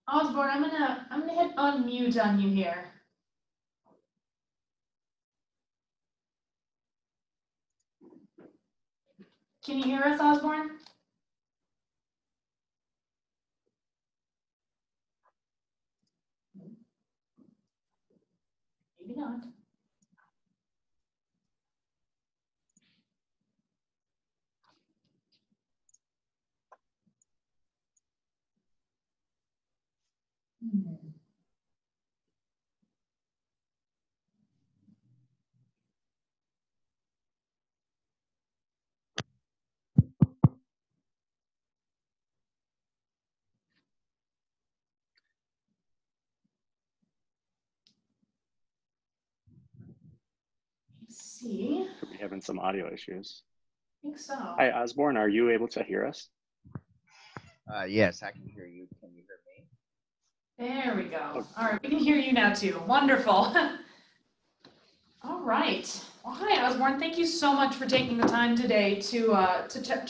Osborne, I'm gonna hit unmute on you here. Can you hear us, Osborne? Maybe not. Let's see. Could be having some audio issues. I think so. Hi, Osborne. Are you able to hear us? Yes, I can hear you. Can you hear me? There we go. Oh. All right, we can hear you now too. Wonderful. All right. Well, hi, Osborne. Thank you so much for taking the time today to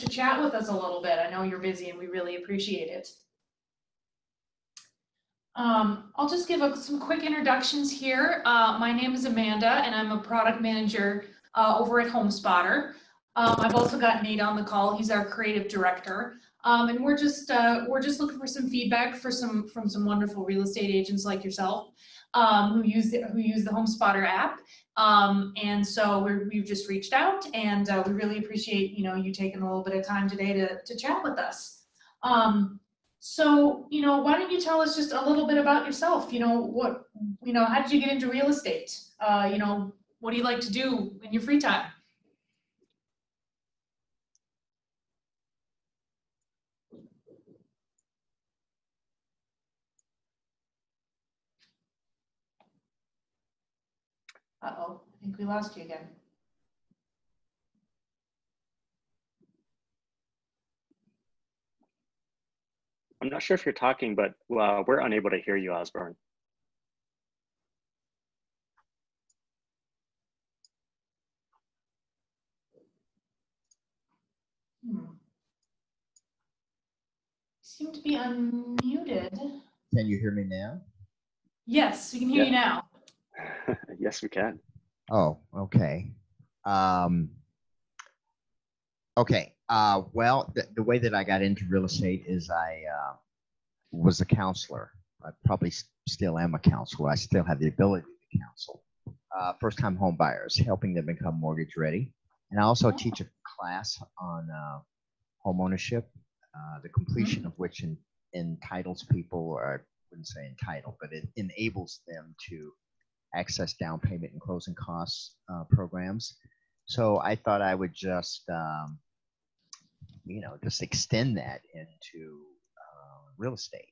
chat with us a little bit. I know you're busy, and we really appreciate it. I'll just give some quick introductions here. My name is Amanda, and I'm a product manager over at HomeSpotter. I've also got Nate on the call. He's our creative director. And we're just looking for some feedback from some wonderful real estate agents like yourself who use the HomeSpotter app. And so we've just reached out, and we really appreciate you taking a little bit of time today to chat with us. So why don't you tell us just a little bit about yourself? How did you get into real estate? What do you like to do in your free time? Uh-oh, I think we lost you again. I'm not sure if you're talking, but we're unable to hear you, Osborne. Seem to be unmuted. Can you hear me now? Yes, we can hear you now. Yes, we can. Oh, okay. Okay. Well, the way that I got into real estate is I was a counselor. I probably still am a counselor. I still have the ability to counsel first-time home buyers, helping them become mortgage ready. And I also teach a class on home ownership, the completion of which entitles people, or I wouldn't say entitle, but it enables them to access down payment and closing costs programs. So I thought I would just, just extend that into real estate.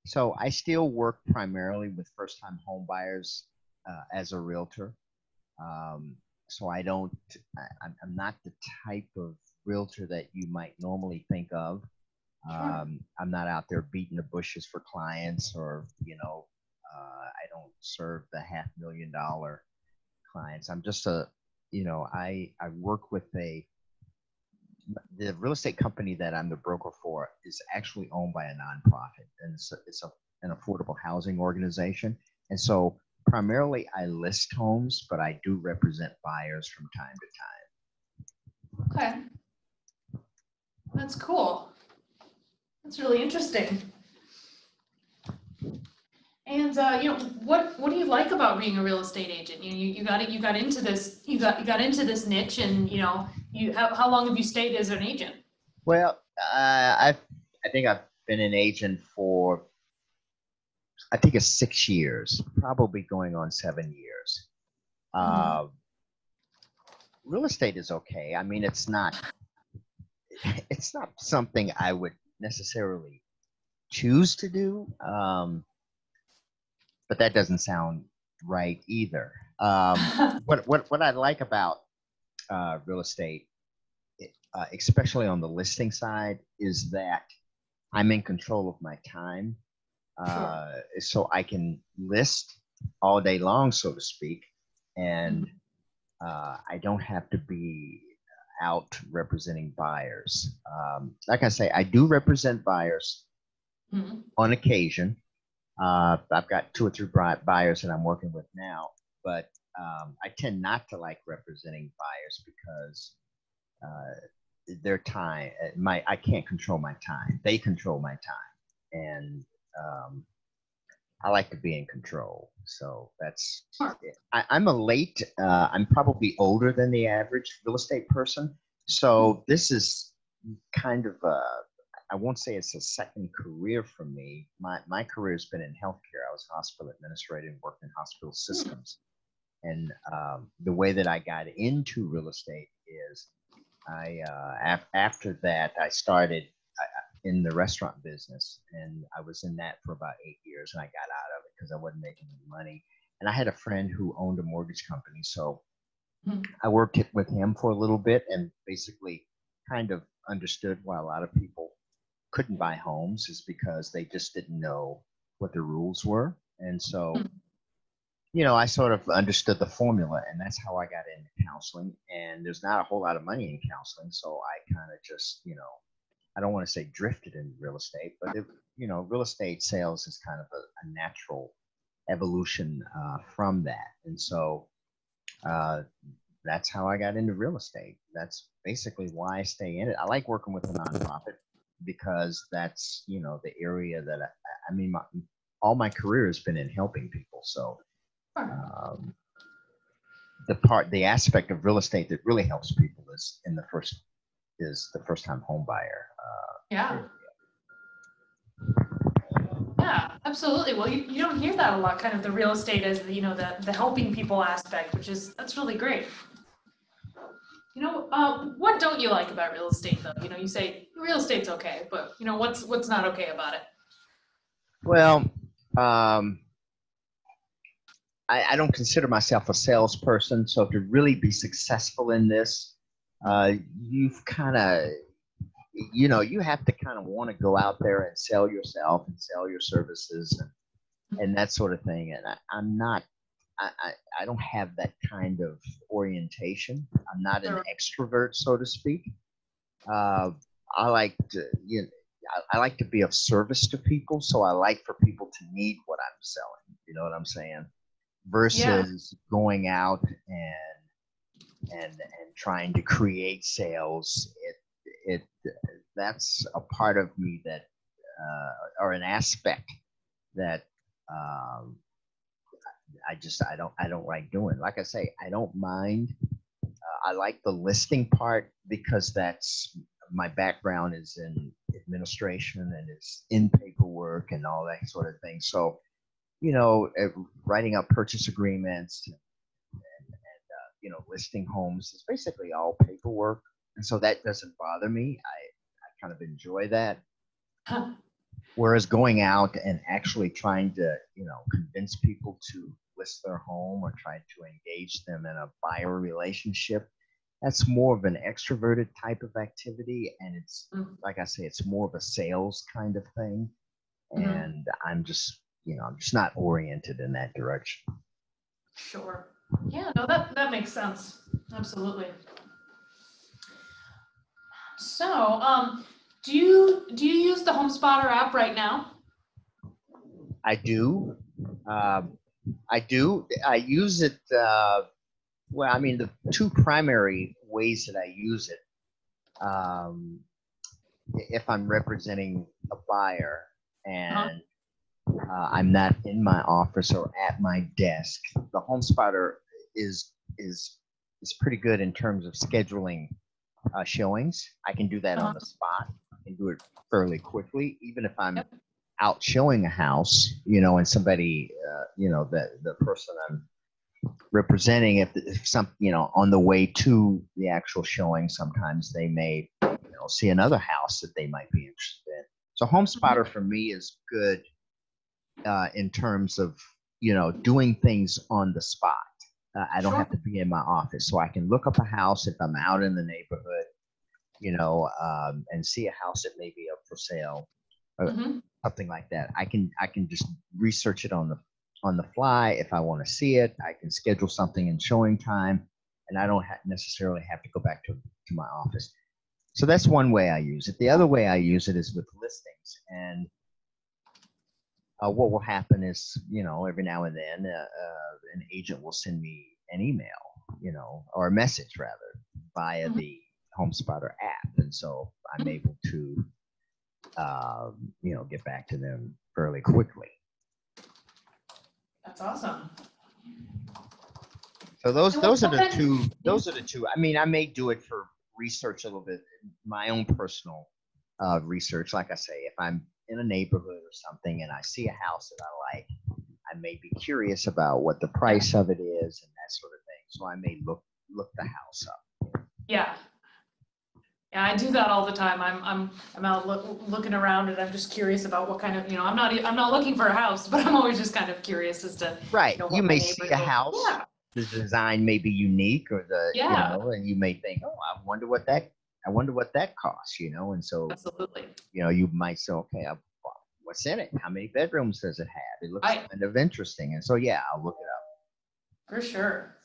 So I still work primarily with first-time home buyers as a realtor. So I'm not the type of realtor that you might normally think of. Sure. I'm not out there beating the bushes for clients, or I don't serve the $500,000 clients. I'm just I work with the real estate company that I'm the broker for is actually owned by a nonprofit, and it's an affordable housing organization. And so primarily I list homes, but I do represent buyers from time to time. Okay. That's cool. That's really interesting. And what do you like about being a real estate agent? You got into this niche, and how long have you stayed as an agent? Well, I think I've been an agent for I think it's 6 years, probably going on 7 years. Real estate is okay. I mean, it's not something I would necessarily choose to do, but that doesn't sound right either. What I like about real estate, especially on the listing side, is that I'm in control of my time. So I can list all day long, so to speak, and I don't have to be out representing buyers. Like I say, I do represent buyers Mhm. on occasion. I've got 2 or 3 buyers that I'm working with now, but I tend not to like representing buyers because their time, I can't control my time. They control my time, and um, I like to be in control. So that's Sure. it. I'm probably older than the average real estate person. So this is kind of I won't say it's a second career for me. My career has been in healthcare. I was a hospital administrator and worked in hospital systems. And the way that I got into real estate is after that I started in the restaurant business, and I was in that for about 8 years, and I got out of it because I wasn't making any money. And I had a friend who owned a mortgage company, so Mhm. I worked with him for a little bit and basically kind of understood why a lot of people couldn't buy homes is because they just didn't know what the rules were. And so, I sort of understood the formula, and that's how I got into counseling. And there's not a whole lot of money in counseling, so I kind of just, I don't want to say drifted in real estate, but real estate sales is kind of a natural evolution from that. And so uh, that's how I got into real estate. That's basically why I stay in it. I like working with a nonprofit because that's, the area that I mean, all my career has been in helping people. So um, the aspect of real estate that really helps people is the first time home buyer. Yeah. Yeah, absolutely. Well, you don't hear that a lot, kind of the real estate as the helping people aspect, that's really great. What don't you like about real estate though? You say real estate's okay, but what's not okay about it? Well, I don't consider myself a salesperson. So to really be successful in this, you've kind of, you have to kind of want to go out there and sell yourself and sell your services and that sort of thing. And I'm not, I don't have that kind of orientation. I'm not an extrovert, so to speak. Uh, I like to, I like to be of service to people. So I like for people to need what I'm selling. You know what I'm saying? Yeah. Versus going out and trying to create sales. It that's a part of me that or an aspect that um, I don't like doing. Like I say, I don't mind. I like the listing part because that's my background is in administration and it's in paperwork and all that sort of thing. So writing up purchase agreements and listing homes is basically all paperwork, and so that doesn't bother me. I kind of enjoy that. Whereas going out and actually trying to convince people to list their home or try to engage them in a buyer relationship, that's more of an extroverted type of activity, and it's like I say, it's more of a sales kind of thing, and I'm just not oriented in that direction. Sure. Yeah, no, that makes sense. Absolutely. So, do you use the HomeSpotter app right now? I do. I do. I use it. Well, I mean, the 2 primary ways that I use it, if I'm representing a buyer and I'm not in my office or at my desk, the HomeSpotter is pretty good in terms of scheduling showings. I can do that on the spot. I can do it fairly quickly, even if I'm out showing a house, and somebody, the person I'm representing, if some, on the way to the actual showing, sometimes they may, see another house that they might be interested in. So HomeSpotter for me is good in terms of, doing things on the spot. I don't have to be in my office, so I can look up a house if I'm out in the neighborhood, and see a house that may be up for sale, or something like that. I can just research it on the fly. If I want to see it, I can schedule something in showing time, and I don't necessarily have to go back to my office. So that's one way I use it. The other way I use it is with listings, and what will happen is, every now and then, an agent will send me an email, or a message rather, via Mhm. the HomeSpotter app, and so I'm able to, get back to them fairly quickly. That's awesome. So those And those are what the kind- two. Those are the two. I mean, I may do it for research a little bit, my own personal research. Like I say, if I'm in a neighborhood or something and I see a house that I like, I may be curious about what the price of it is and that sort of thing. So I may look the house up. Yeah. Yeah, I do that all the time. I'm out looking around and I'm just curious about what kind of, I'm not looking for a house, but I'm always just kind of curious as to, Right. what You my may neighbors see a will- house. Yeah. The design may be unique, or Yeah. and you may think, oh, I wonder what that costs, and so, Absolutely. you might say, okay, what's in it? How many bedrooms does it have? It looks I- kind of interesting. And so, yeah, I'll look it up. For sure.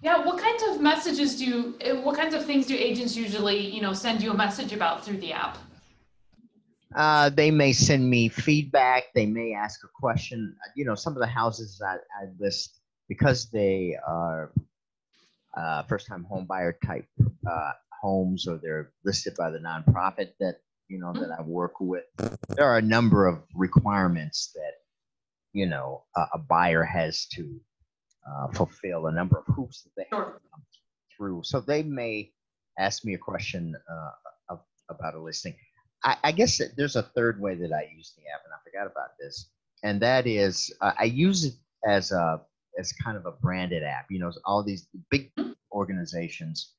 Yeah, what kinds of messages what kinds of things do agents usually, send you a message about through the app? They may send me feedback. They may ask a question. Some of the houses I list, because they are first-time home buyer type homes, or they're listed by the nonprofit that that I work with. There are a number of requirements that a buyer has to fulfill, a number of hoops that they have to come through. So they may ask me a question about a listing. I guess that there's a third way that I use the app, and I forgot about this, and that is I use it as kind of a branded app. All these big organizations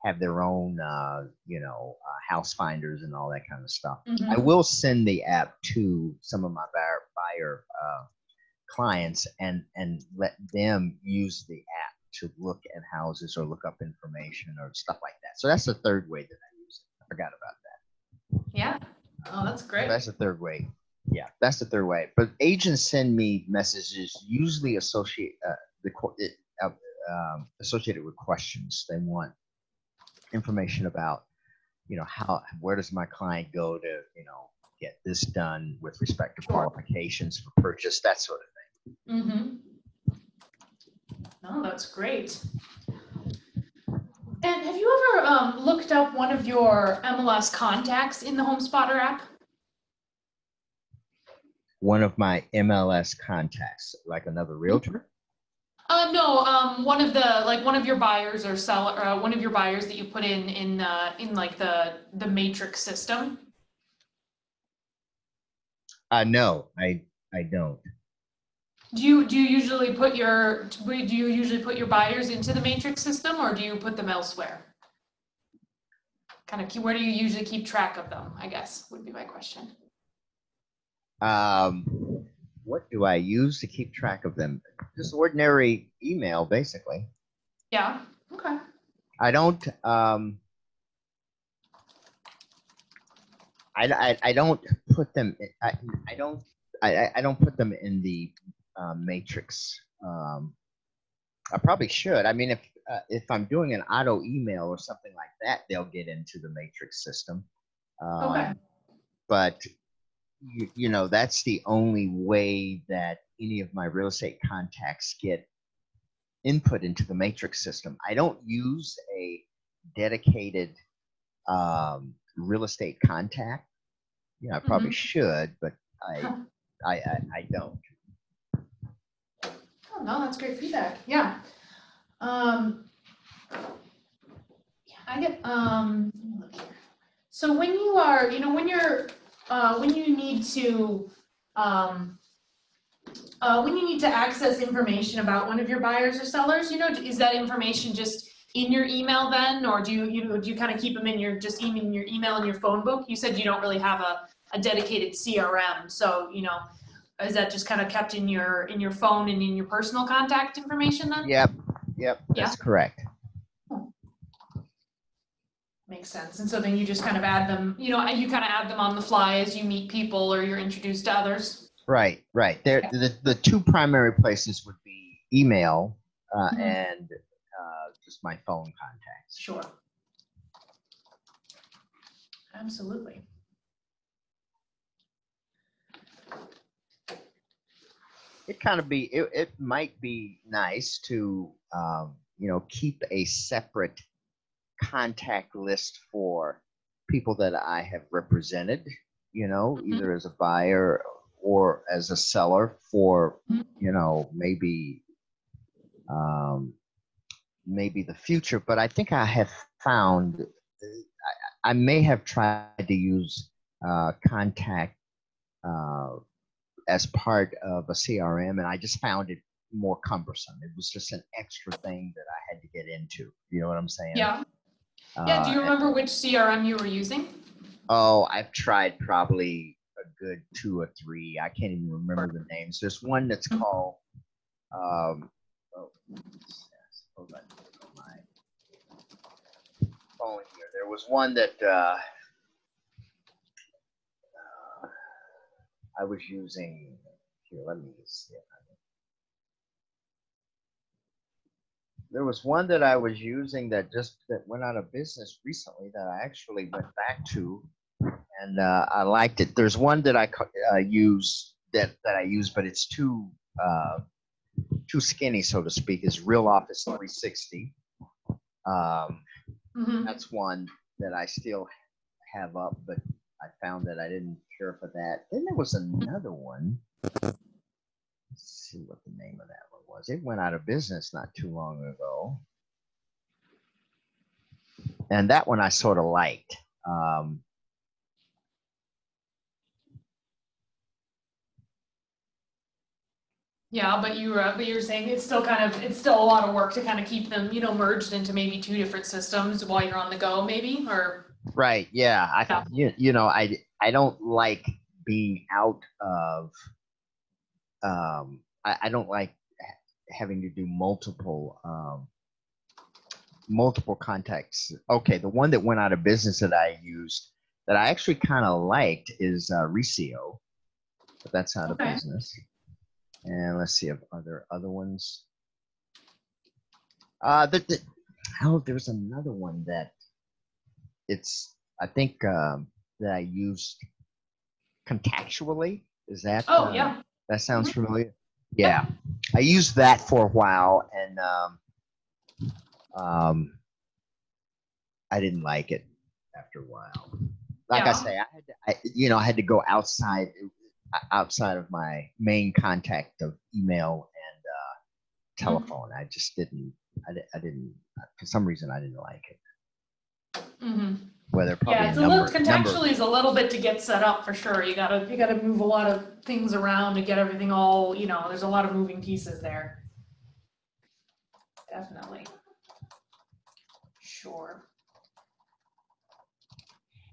have their own house finders and all that kind of stuff. Mhm. I will send the app to some of my buyer clients and let them use the app to look at houses or look up information or stuff like that. So that's the third way that I use it. I forgot about that. Yeah. Oh, that's great. That's the third way. Yeah, that's the third way. But agents send me messages usually associated with questions. They want information about, where does my client go to, get this done with respect to qualifications for purchase, that sort of thing. Mm-hmm. Oh, that's great. And have you ever looked up one of your MLS contacts in the HomeSpotter app? One of my MLS contacts, like another realtor? No, one of your buyers or seller, one of your buyers that you put in like the matrix system. No, I don't. Do you usually put your buyers into the matrix system, or do you put them elsewhere? Where do you usually keep track of them, I guess, would be my question. What do I use to keep track of them? Just ordinary email, basically. Yeah. Okay. I don't. I don't put them. I don't put them in the matrix. I probably should. I mean, if I'm doing an auto email or something like that, they'll get into the matrix system. Okay. But that's the only way that any of my real estate contacts get input into the matrix system. I don't use a dedicated real estate contact. I probably should, but I don't. Oh, no, that's great feedback. Yeah. I get, let me look here. So when you are, when you need to, when you need to access information about one of your buyers or sellers, is that information just in your email then, or do you kind of keep them in your email and your phone book? You said you don't really have a dedicated CRM, so is that just kind of kept in your phone and in your personal contact information then? Yep, that's correct. Makes sense. And so then you just kind of add them, you kind of add them on the fly as you meet people or you're introduced to others. Right. The two primary places would be email and just my phone contacts. Sure. Absolutely. it might be nice to, keep a separate contact list for people that I have represented, either as a buyer or as a seller for, maybe the future. But I think I have found, I may have tried to use contact as part of a CRM, and I just found it more cumbersome. It was just an extra thing that I had to get into. You know what I'm saying? Yeah. Yeah. Do you remember which CRM you were using? Oh, I've tried probably a good 2 or 3. I can't even remember the names. There's one that's called, hold on, on my phone here. There was one that I was using. Here, let me see. There was one that I was using that went out of business recently that I actually went back to, and I liked it. There's one that I use that I use, but it's too skinny, so to speak. Is Real Office 360. That's one that I still have up, but I found that I didn't care for that. Then there was another one. Let's see what the name of that one was. It went out of business not too long ago. And that one I sort of liked. Yeah, but you were saying it's still a lot of work to kind of keep them, merged into maybe 2 different systems while you're on the go, maybe, or. Right. Yeah. I don't like being out of. I don't like having to do multiple contacts. Okay, the one that went out of business that I used that I actually kind of liked is Recio, but that's out of business. And let's see if are there other ones. There's another one that I think that I used contextually. Is that? Oh yeah. That sounds familiar. Yeah, I used that for a while, and I didn't like it after a while. Like I say, I had to go outside of my main contact of email and telephone. I just didn't. I didn't. For some reason, I didn't like it. Whether probably contextually is a little bit to get set up for sure. You gotta move a lot of things around to get everything all. There's a lot of moving pieces there. Definitely. Sure.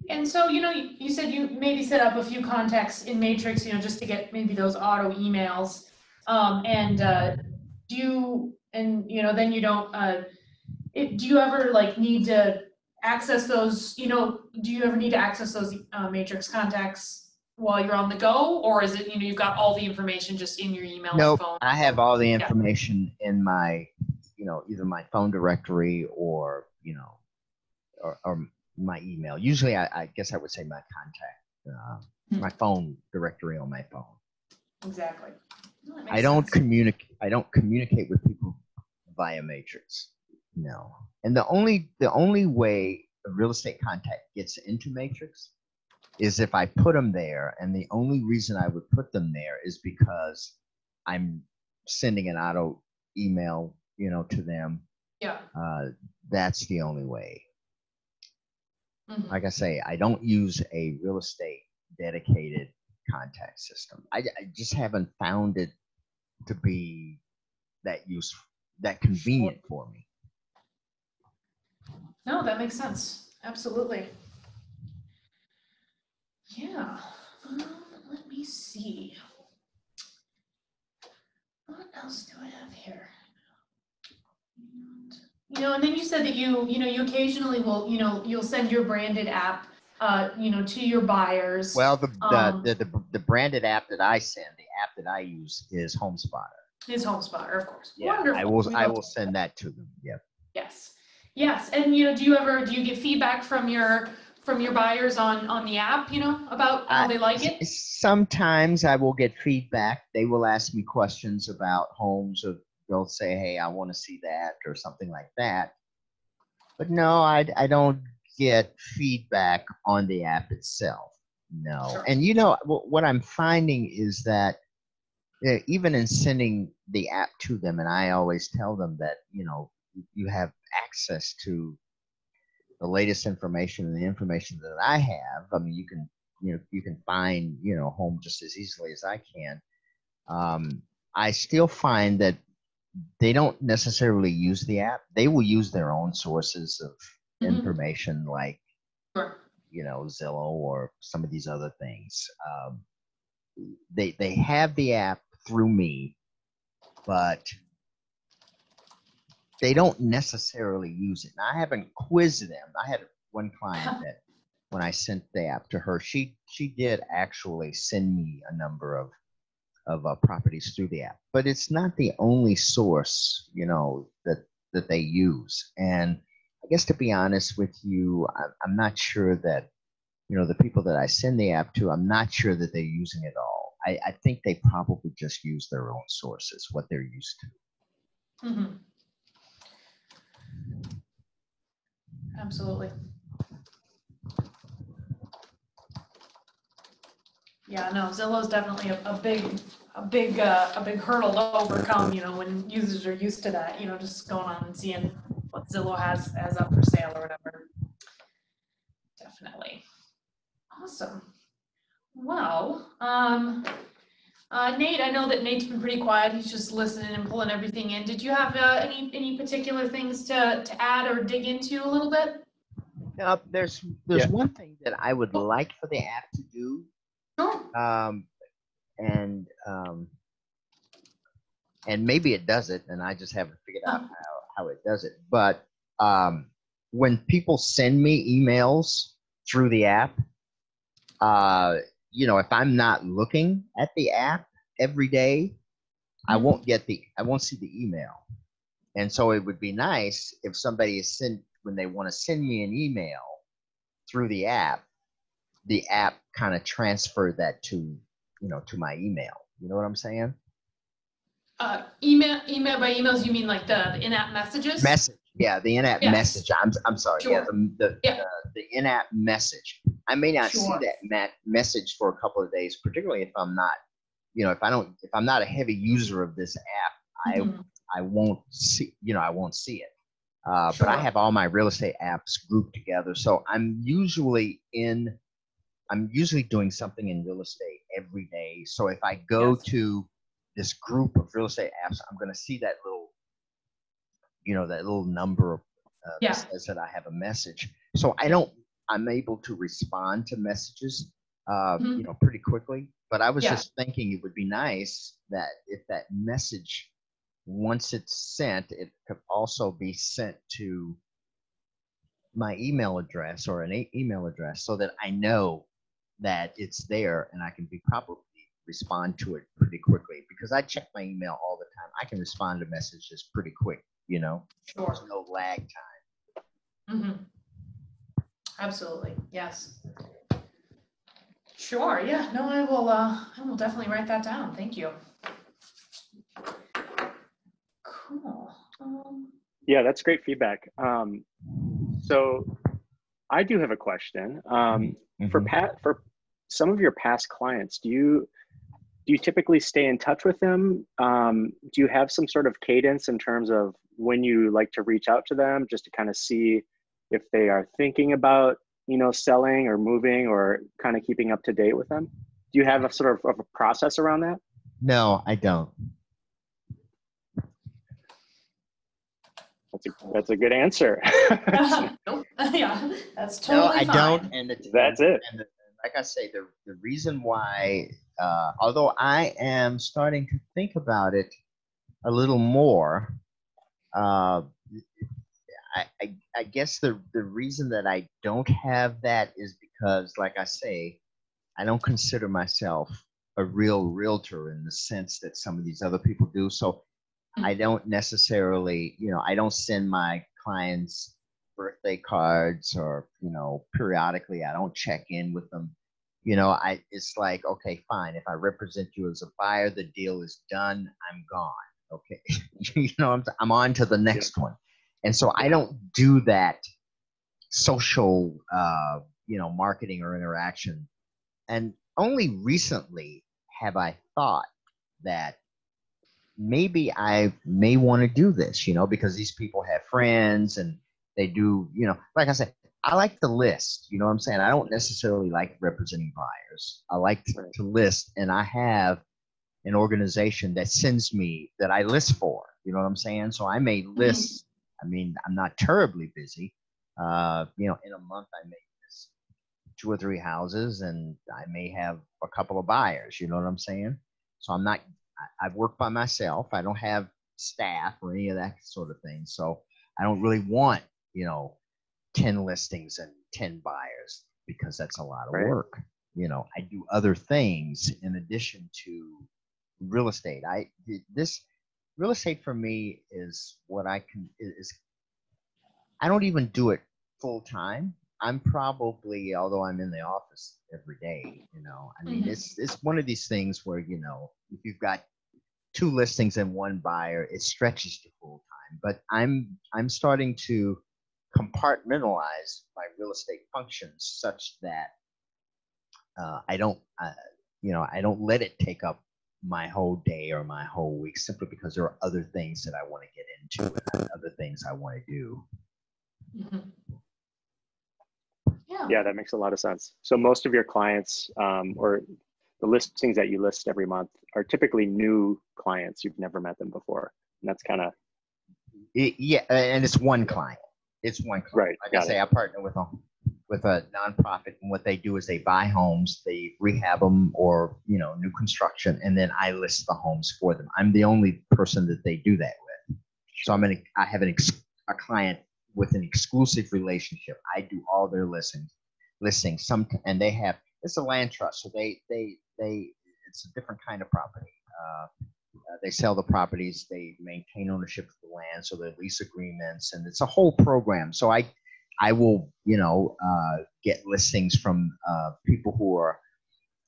And so, you said you maybe set up a few contacts in Matrix, just to get maybe those auto emails. Then you don't, do you ever need to access those, do you ever need to access those Matrix contacts while you're on the go? Or is it, you've got all the information just in your email and phone? I have all the information in my, either my phone directory or, or my email. Usually, I guess I would say my contact, my phone directory on my phone. Exactly. Well, I don't communicate with people via Matrix. No. And the only way a real estate contact gets into Matrix is if I put them there, and the only reason I would put them there is because I'm sending an auto email, to them. Yeah. That's the only way. Like I say, I don't use a real estate dedicated contact system. I just haven't found it to be that convenient for me. No, that makes sense. Absolutely. Yeah. Let me see. What else do I have here? And then you said that you occasionally will, you'll send your branded app, to your buyers. Well, the branded app that I send, the app that I use is HomeSpotter. Is HomeSpotter, of course. Yeah, wonderful. I will send that to them. Yep. Yes. And do you get feedback from your from your buyers on the app, you know, about how they like it? Sometimes I will get feedback. They will ask me questions about homes, or they'll say, "Hey, I want to see that," or something like that. But no, I don't get feedback on the app itself. No. Sure. And you know, what I'm finding is that even in sending the app to them, and I always tell them that, you know, you have access to the latest information and the information that I have. I mean, you can find, you know, home just as easily as I can. I still find that they don't necessarily use the app. They will use their own sources of information, like, Sure. you know, Zillow or some of these other things. They have the app through me, but they don't necessarily use it. Now, I haven't quizzed them. I had one client that when I sent the app to her, she did actually send me a number of properties through the app, but it's not the only source, you know, that they use. And I guess, to be honest with you, I'm not sure that, you know, the people that I send the app to, I'm not sure that they're using it all. I think they probably just use their own sources, what they're used to. Mm-hmm. Absolutely. Yeah, no, Zillow is definitely a big hurdle to overcome, you know, when users are used to that, you know, just going on and seeing what Zillow has up for sale or whatever. Definitely. Awesome. Well, Nate, I know that Nate's been pretty quiet. He's just listening and pulling everything in. Did you have any particular things to add or dig into a little bit? There's Yeah. one thing that I would like for the app to do. Sure. And maybe it does it, and I just haven't figured out how it does it. But when people send me emails through the app, you know, if I'm not looking at the app every day, I won't see the email. And so it would be nice if somebody is when they want to send me an email through the app kind of transferred that to, you know, to my email. You know what I'm saying? Email by emails, you mean like the in-app messages? Message, yeah, the in-app message. I'm sorry, Sure. yeah, the in-app message. I may not see Sure. that message for a couple of days, particularly if I'm not, you know, if I'm not a heavy user of this app, I won't see, you know, I won't see it. But I Sure. have all my real estate apps grouped together, so I'm usually doing something in real estate every day. So if I go to this group of real estate apps, I'm going to see that little, you know, that little number that says that I have a message. So I'm able to respond to messages, you know, pretty quickly. But I was just thinking it would be nice that if that message, once it's sent, it could also be sent to my email address or an email address, so that I know that it's there and I can probably respond to it pretty quickly, because I check my email all the time. I can respond to messages pretty quick, you know. Sure. There's no lag time. Absolutely. Yes. Sure. Yeah. No, I will definitely write that down. Thank you. Cool. Yeah, that's great feedback. So I do have a question. For some of your past clients, do you typically stay in touch with them? Do you have some sort of cadence in terms of when you like to reach out to them, just to kind of see if they are thinking about, you know, selling or moving, or kind of keeping up to date with them? Do you have a sort of a process around that? No, I don't. That's a good answer. Nope. Yeah, that's totally I fine. don't, and That's it. And like I say, the reason why, although I am starting to think about it a little more, I guess the reason that I don't have that is because, like I say, I don't consider myself a real realtor in the sense that some of these other people do. So I don't necessarily, you know, I don't send my clients birthday cards or, you know, periodically I don't check in with them. It's like, okay, fine. If I represent you as a buyer, the deal is done. I'm gone. Okay. I'm on to the next one. And so I don't do that social, marketing or interaction. And only recently have I thought that maybe I may want to do this, because these people have friends and they do, like I said, I like to list, you know what I'm saying? I don't necessarily like representing buyers. I like to list, and I have an organization that sends me that I list for, you know what I'm saying? So I may list, I mean, I'm not terribly busy. In a month I may list 2 or 3 houses and I may have a couple of buyers, you know what I'm saying? So I've worked by myself. I don't have staff or any of that sort of thing. So I don't really want, 10 listings and 10 buyers because that's a lot of work. I do other things in addition to real estate. This real estate for me is what I don't even do it full time. I'm probably, although I'm in the office every day, it's one of these things where, if you've got 2 listings and 1 buyer, it stretches to full time. But I'm starting to compartmentalize my real estate functions such that I don't let it take up my whole day or my whole week simply because there are other things that I want to get into and other things I want to do. Yeah, that makes a lot of sense. So most of your clients or the listings that you list every month are typically new clients. You've never met them before. And that's kind of... and it's one client. It's one client. Right. Like I say, I partner with a nonprofit, and what they do is they buy homes, they rehab them or, new construction, and then I list the homes for them. I'm the only person that they do that with. So I have a client with an exclusive relationship. I do all their listings, and it's a land trust. So it's a different kind of property. They sell the properties, they maintain ownership of the land, so the lease agreements, and it's a whole program. So I will, get listings from people who are,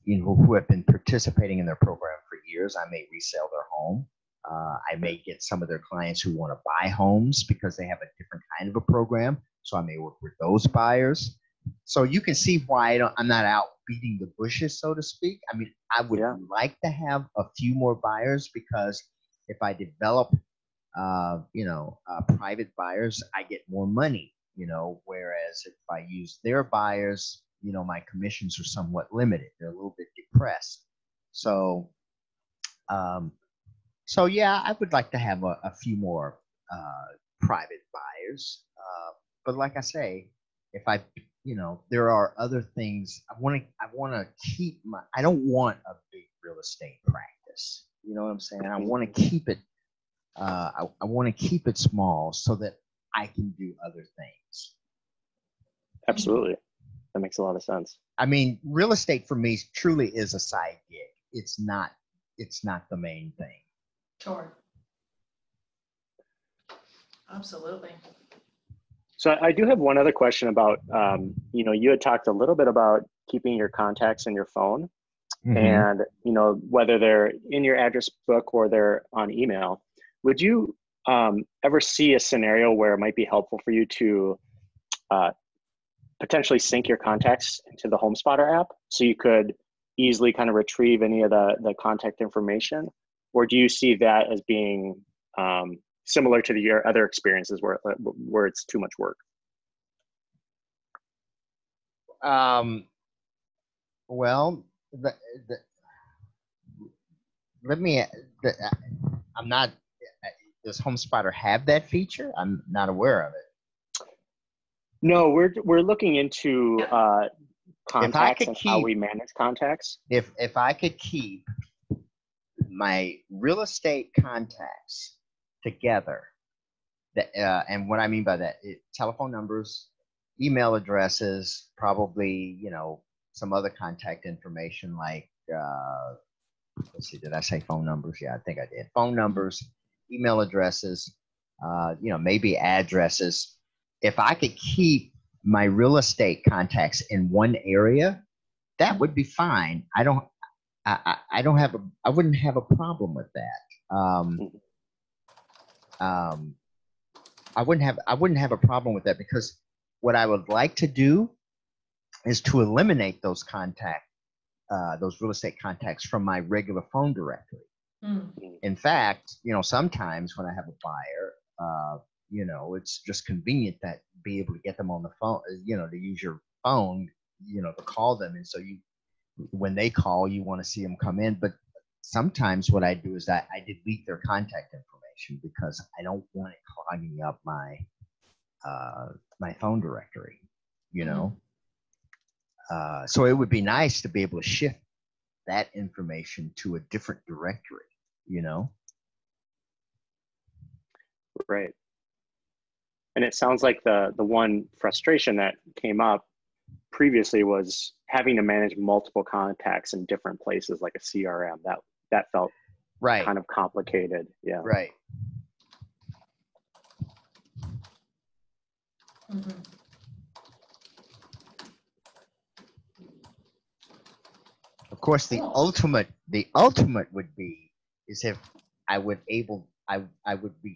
who have been participating in their program for years. I may resell their home. I may get some of their clients who want to buy homes because they have a different kind of a program. So I may work with those buyers. So you can see why I'm not out beating the bushes, so to speak. I mean, I would like to have a few more buyers because if I develop, private buyers, I get more money, whereas if I use their buyers, my commissions are somewhat limited. They're a little bit depressed. So yeah, I would like to have a few more private buyers. But like I say, if there are other things I want to keep I don't want a big real estate practice. You know what I'm saying? I want to keep it. I want to keep it small so that I can do other things. Absolutely. That makes a lot of sense. I mean, real estate for me truly is a side gig. It's not the main thing. Sure. Absolutely. So I do have one other question about, you had talked a little bit about keeping your contacts in your phone and, whether they're in your address book or they're on email. Would you ever see a scenario where it might be helpful for you to potentially sync your contacts into the HomeSpotter app so you could easily kind of retrieve any of the contact information? Or do you see that as being similar to your other experiences where it's too much work? Well, I'm not. Does HomeSpotter have that feature? I'm not aware of it. No, we're looking into contacts and how we manage contacts. If I could keep my real estate contacts together, and what I mean by that, telephone numbers, email addresses, probably some other contact information like let's see, did I say phone numbers? Yeah, I think I did. Phone numbers, email addresses, maybe addresses. if I could keep my real estate contacts in one area, that would be fine. I wouldn't have a problem with that. I wouldn't have a problem with that, because what I would like to do is to eliminate those those real estate contacts from my regular phone directory. In fact, sometimes when I have a buyer, it's just convenient that be able to get them on the phone, to use your phone, to call them. And so when they call, you want to see them come in. But sometimes what I do is I delete their contact information, because I don't want it clogging up my my phone directory, so it would be nice to be able to shift that information to a different directory, Right. And it sounds like the one frustration that came up previously was having to manage multiple contacts in different places, like a CRM. That felt kind of complicated. Yeah. Right. Of course, the ultimate would be is if I would be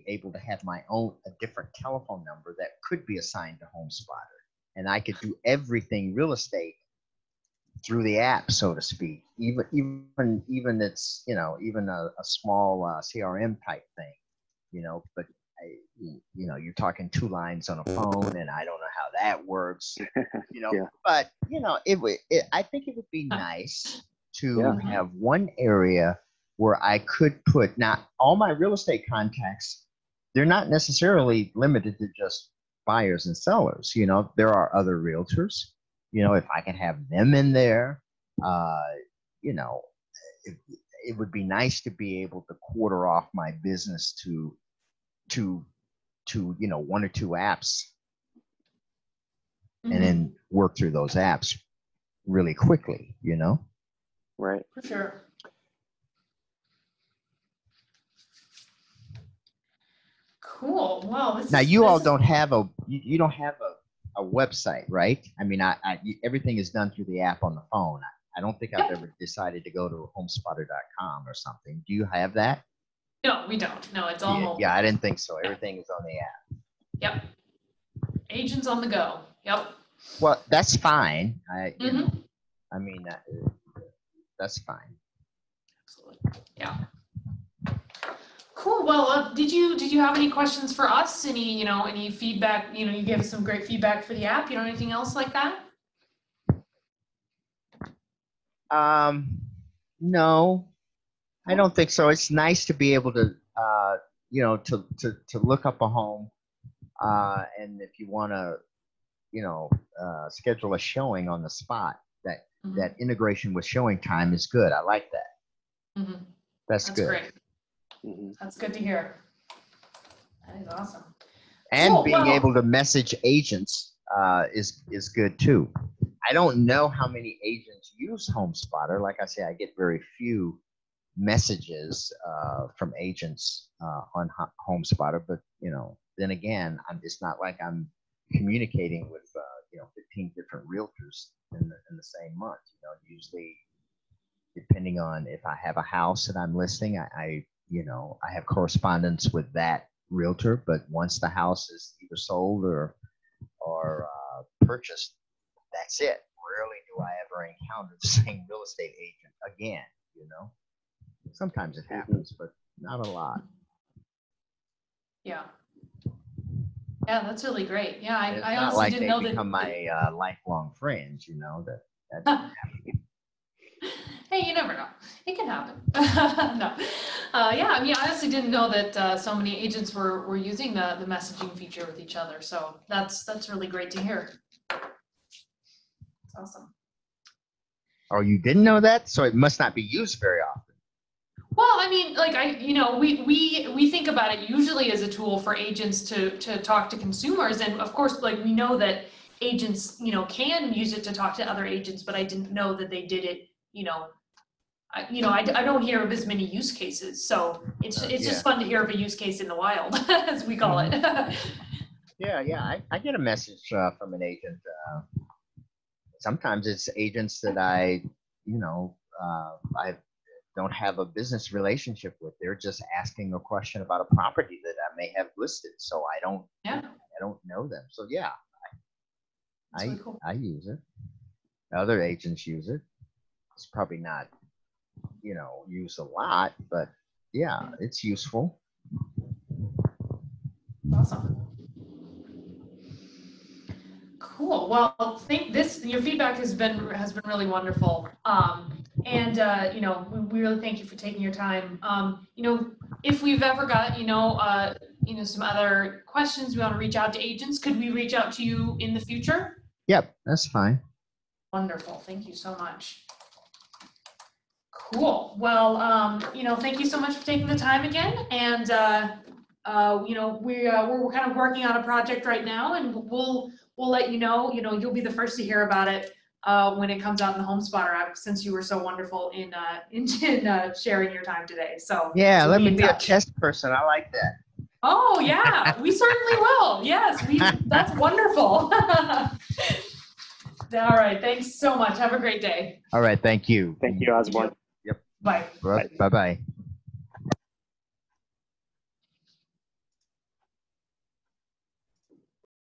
able to have my own a different telephone number that could be assigned to HomeSpotter, and I could do everything real estate through the app, so to speak. Even it's even a small CRM type thing, but you're talking 2 lines on a phone, and I don't know how that works, Yeah. But I think it would be nice to have one area where I could put, now all my real estate contacts, they're not necessarily limited to just buyers and sellers. There are other realtors. If I can have them in there, it would be nice to be able to quarter off my business to 1 or 2 apps, and then work through those apps really quickly, Right. For sure. Cool. Well, now you all don't have you don't have a website, right? I mean, everything is done through the app on the phone. I don't think I've ever decided to go to homespotter.com or something. Do you have that? No, we don't. No, it's all mobile. Yeah, I didn't think so. Everything is on the app. Yep. Agents on the go. Yep. Well, that's fine. That's fine. Absolutely. Yeah. Cool. Well, did you have any questions for us? Any feedback? You gave us some great feedback for the app. Anything else like that? No, I don't think so. It's nice to be able to, to look up a home, and if you want to, schedule a showing on the spot. That integration with showing time is good. I like that. That's good. Great. That's good to hear. That is awesome. And cool. Being able to message agents is good too. I don't know how many agents use HomeSpotter. Like I say, I get very few messages from agents on HomeSpotter, but then again, it's not like I'm communicating with 15 different realtors in the same month. Usually, depending on if I have a house that I'm listing, I have correspondence with that realtor. But once the house is either sold or purchased, that's it. Rarely do I ever encounter the same real estate agent again. Sometimes it happens, but not a lot. Yeah. Yeah, that's really great. Yeah, I not honestly like didn't they know become my lifelong friends. That doesn't happen. Hey, you never know. It can happen. No. Yeah, I honestly didn't know that so many agents were using the messaging feature with each other. So that's really great to hear. That's awesome. Oh, you didn't know that? So it must not be used very often. Well, we think about it usually as a tool for agents to talk to consumers, and of course, we know that agents, can use it to talk to other agents, but I didn't know that they did it. I don't hear of as many use cases, so it's just fun to hear of a use case in the wild, as we call it. I get a message from an agent. Sometimes it's agents that I don't have a business relationship with. They're just asking a question about a property that I may have listed, so I don't know them. So yeah, Really cool. I use it. Other agents use it. It's probably not used a lot, but yeah, it's useful. Awesome. Cool. Well, your feedback has been really wonderful. We really thank you for taking your time. If we've ever got some other questions, we want to reach out to agents. Could we reach out to you in the future? Yep, that's fine. Wonderful. Thank you so much. Cool. Well, thank you so much for taking the time again. And we're kind of working on a project right now, and we'll let you know. You'll be the first to hear about it when it comes out in the HomeSpotter app, since you were so wonderful in sharing your time today. So yeah, we'll let me be a touch. test person. I like that. Oh yeah, we certainly will. Yes, that's wonderful. All right, thanks so much. Have a great day. All right, thank you. Thank you, Osborne. Yep. Bye. Bye bye.